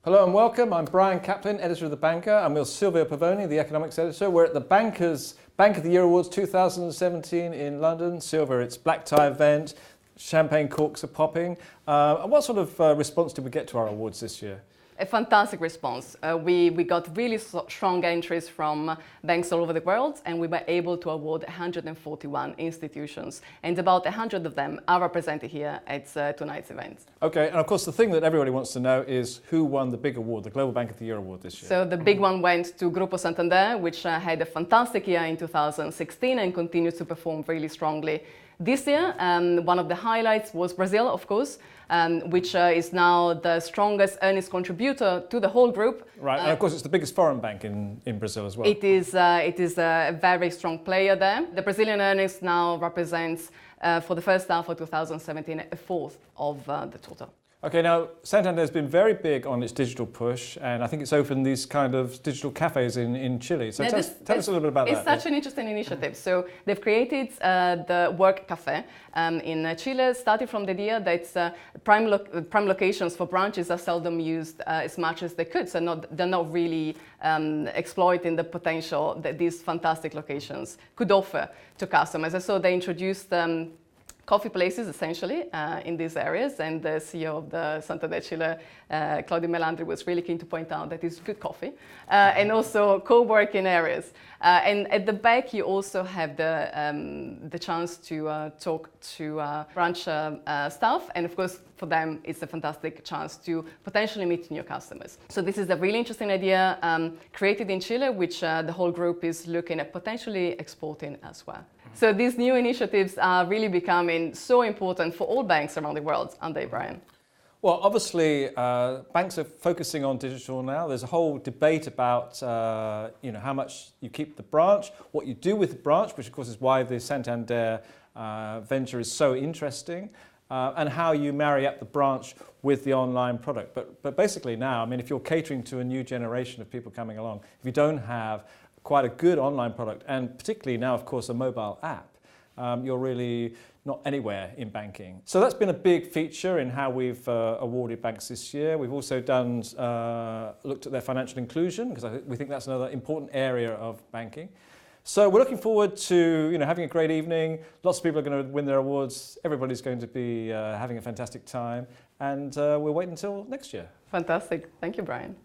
Hello and welcome. I'm Brian Caplen, editor of The Banker. I'm with Silvia Pavoni, the economics editor. We're at the Bankers Bank of the Year Awards 2017 in London. Silvia, it's black tie event, champagne corks are popping. What sort of response did we get to our awards this year? A fantastic response. We got really strong entries from banks all over the world, and we were able to award 141 institutions, and about 100 of them are represented here at tonight's event. Okay, and of course the thing that everybody wants to know is who won the big award, the Global Bank of the Year Award this year. So the big one went to Grupo Santander, which had a fantastic year in 2016 and continues to perform really strongly. This year, one of the highlights was Brazil, of course, which is now the strongest earnings contributor to the whole group. Right, and of course it's the biggest foreign bank in Brazil as well. It is a very strong player there. The Brazilian earnings now represents, for the first half of 2017, a fourth of the total. Okay, now Santander has been very big on its digital push, and I think it's opened these kind of digital cafes in Chile. So tell us a little bit about that. It's such an interesting initiative. So they've created the Work Cafe in Chile, starting from the idea that prime locations for branches are seldom used as much as they could. So they're not really exploiting the potential that these fantastic locations could offer to customers. And so they introduced coffee places, essentially, in these areas, and the CEO of the Santander Chile, Claudio Melandri, was really keen to point out that it's good coffee, and also co-working areas. And at the back, you also have the chance to talk to branch staff, and of course, for them, it's a fantastic chance to potentially meet new customers. So this is a really interesting idea created in Chile, which the whole group is looking at potentially exporting as well. So these new initiatives are really becoming so important for all banks around the world, aren't they, Brian? Well, obviously, banks are focusing on digital now. There's a whole debate about how much you keep the branch, what you do with the branch, which of course is why the Santander venture is so interesting, and how you marry up the branch with the online product. But basically now, I mean, if you're catering to a new generation of people coming along, if you don't have quite a good online product, and particularly now, of course, a mobile app, you're really not anywhere in banking. So that's been a big feature in how we've awarded banks this year. We've also looked at their financial inclusion, because we think that's another important area of banking. So we're looking forward to having a great evening. Lots of people are going to win their awards. Everybody's going to be having a fantastic time. And we'll wait until next year. Fantastic. Thank you, Brian.